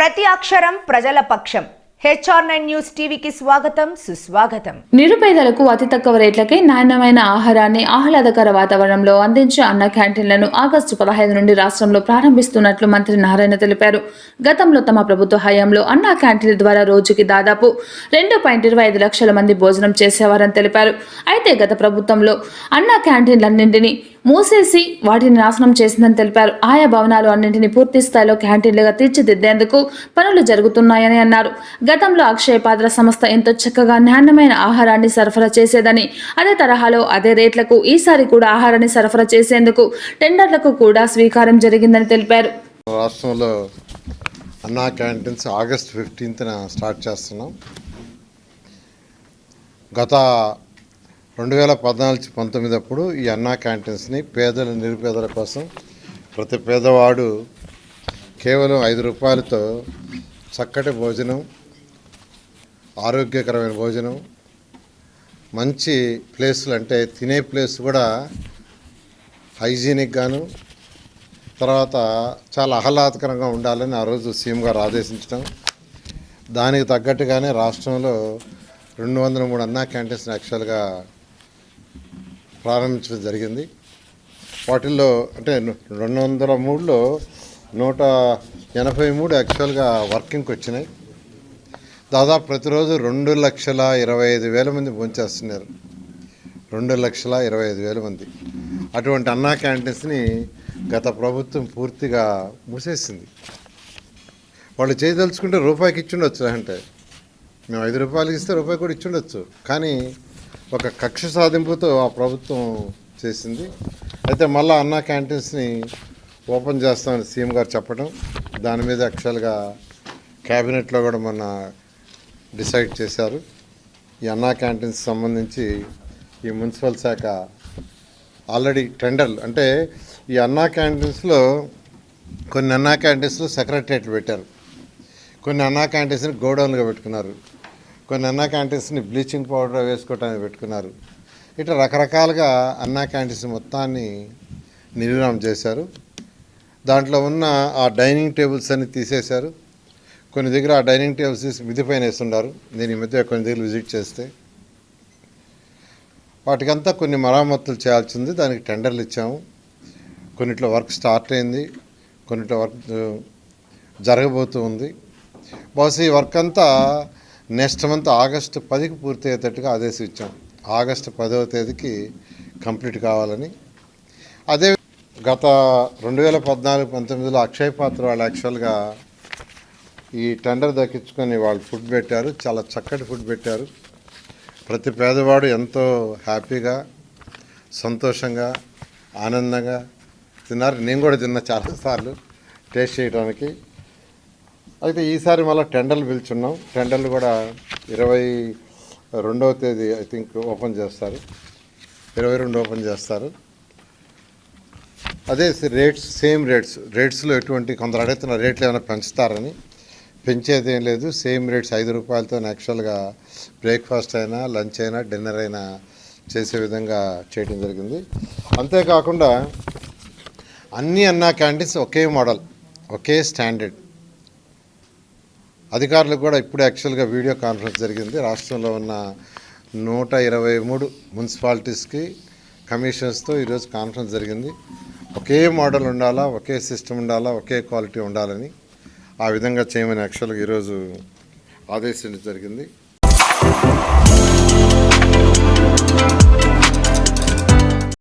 ప్రతి అక్షరం ప్రజల పక్షం. HR9 న్యూస్ టీవీకి స్వాగతం, సుస్వాగతం. నిరుపేదలకు అతి తక్కువ రేట్లకే నాణ్యమైన ఆహారాన్ని ఆహ్లాదకర వాతావరణంలో అందించే అన్న క్యాంటీన్లను ఆగస్టు 15 నుండి రాష్ట్రంలో ప్రారంభిస్తున్నట్లు మంత్రి నారాయణ తెలిపారు. గతంలో తమ ప్రభుత్వ హయాంలో అన్న క్యాంటీన్ల ద్వారా రోజుకి దాదాపు 2.25 లక్షల మంది భోజనం చేసేవారని తెలిపారు. అయితే గత ప్రభుత్వంలో అన్న క్యాంటీన్లన్నింటినీ మూసేసి వాటిని నాశనం చేసిందని తెలిపారు. ఆయా భవనాలు అన్నింటినీ పూర్తి స్థాయిలో క్యాంటీన్లుగా తీర్చిదిద్దేందుకు పనులు జరుగుతున్నాయని అన్నారు. గతంలో అక్షయ పాత్ర సంస్థ ఎంతో చక్కగా నాణ్యమైన ఆహారాన్ని సరఫరా చేసేదని, అదే తరహాలో అదే రేట్లకు ఈసారి కూడా ఆహారాన్ని సరఫరా చేసేందుకు టెండర్లకు కూడా స్వీకారం జరిగిందని తెలిపారు. రాష్ట్రంలో అన్నా క్యాంటీన్స్ ఆగస్ట్ 15న స్టార్ట్ చేస్తున్నాం. గత 2014-19 అప్పుడు ఈ అన్నా క్యాంటీన్స్ని పేదల నిరుపేదల కోసం ప్రతి పేదవాడు కేవలం 5 రూపాయలతో చక్కటి భోజనం, ఆరోగ్యకరమైన భోజనం, మంచి ప్లేసులు అంటే తినే ప్లేస్ కూడా హైజీనిక్ గాను, తర్వాత చాలా ఆహ్లాదకరంగా ఉండాలని ఆ రోజు సీఎం గారు ఆదేశించడం, దానికి తగ్గట్టుగానే రాష్ట్రంలో 203 అన్నా క్యాంటీన్స్ యాక్చువల్గా ప్రారంభించడం జరిగింది. వాటిల్లో అంటే 203లో 183 యాక్చువల్గా వర్కింగ్కి వచ్చినాయి. దాదాపు ప్రతిరోజు 2,25,000 మంది భోంచేస్తున్నారు. 2,25,000 మంది. అటువంటి అన్నా క్యాంటీన్స్ని గత ప్రభుత్వం పూర్తిగా మూసేసింది. వాళ్ళు చేయదలుచుకుంటే రూపాయికి ఇచ్చుండొచ్చు, అంటే మేము 5 రూపాయలకి ఇస్తే రూపాయి కూడా ఇచ్చుండొచ్చు, కానీ ఒక కక్ష సాధింపుతో ఆ ప్రభుత్వం చేసింది. అయితే మళ్ళీ అన్నా క్యాంటీన్స్ని ఓపెన్ చేస్తామని సీఎం గారు చెప్పడం, దాని మీద యాక్చువల్గా క్యాబినెట్లో కూడా మొన్న డిసైడ్ చేశారు. ఈ అన్నా క్యాంటీన్స్ సంబంధించి ఈ మున్సిపల్ శాఖ ఆల్రెడీ టెండర్లు, అంటే ఈ అన్నా క్యాంటీన్స్లో కొన్ని అన్నా క్యాంటీన్స్లో సెక్రటరియట్లు పెట్టారు, కొన్ని అన్నా క్యాంటీన్స్ని గోడౌన్లుగా పెట్టుకున్నారు, కొన్ని అన్నా క్యాంటీన్స్ని బ్లీచింగ్ పౌడర్ వేసుకోవటానికి పెట్టుకున్నారు. ఇట్లా రకరకాలుగా అన్నా క్యాంటీన్స్ మొత్తాన్ని నిర్వీర్యం చేశారు. దాంట్లో ఉన్న ఆ డైనింగ్ టేబుల్స్ అన్ని తీసేశారు. కొన్ని దగ్గర ఆ డైనింగ్ టేబుల్స్ తీసి మిద్ది పైన వేస్తున్నారు. నేను ఈ మధ్య కొన్ని దగ్గర విజిట్ చేస్తే వాటికంతా కొన్ని మరామతులు చేయాల్సి ఉంది. దానికి టెండర్లు ఇచ్చాము. కొన్నిట్లో వర్క్ స్టార్ట్ అయింది, కొన్నిట్లో వర్క్ జరగబోతూ ఉంది. బహుశా ఈ వర్క్ అంతా నెక్స్ట్ మంత్ ఆగస్టు 10కి పూర్తి అయ్యేటట్టుగా ఆదేశించాం. ఆగస్టు 10వ తేదీకి కంప్లీట్ కావాలని. అదే గత 2014-19లో అక్షయ పాత్ర వాళ్ళు యాక్చువల్గా ఈ టెండర్ దక్కించుకొని వాళ్ళు ఫుడ్ పెట్టారు. చాలా చక్కటి ఫుడ్ పెట్టారు. ప్రతి పేదవాడు ఎంతో హ్యాపీగా, సంతోషంగా, ఆనందంగా తిన్నారు. నేను కూడా తిన్నా చాలాసార్లు టేస్ట్ చేయడానికి. అయితే ఈసారి మళ్ళీ టెండర్లు పిలుచున్నాం. టెండర్లు కూడా 22వ తేదీ ఐ థింక్ ఓపెన్ చేస్తారు, 22 ఓపెన్ చేస్తారు. అదే సేమ్ రేట్స్లో ఎటువంటి కొందరు అడుగుతున్న రేట్లు ఏమైనా పెంచుతారని. పెంచేది ఏం లేదు, సేమ్ రేట్స్ 5 రూపాయలతో యాక్చువల్గా బ్రేక్ఫాస్ట్ అయినా, లంచ్ అయినా, డిన్నర్ అయినా చేసే విధంగా చేయడం జరిగింది. అంతేకాకుండా అన్ని అన్నా క్యాంటీన్స్ ఒకే మోడల్, ఒకే స్టాండర్డ్. అధికారులకు కూడా ఇప్పుడు యాక్చువల్గా వీడియో కాన్ఫరెన్స్ జరిగింది. రాష్ట్రంలో ఉన్న 123 మున్సిపాలిటీస్కి కమిషన్స్తో ఈరోజు కాన్ఫరెన్స్ జరిగింది. ఒకే మోడల్ ఉండాలా, ఒకే సిస్టమ్ ఉండాలా, ఒకే క్వాలిటీ ఉండాలని ఆ విధంగా చేయమని యాక్చువల్గా ఈరోజు ఆదేశించడం జరిగింది.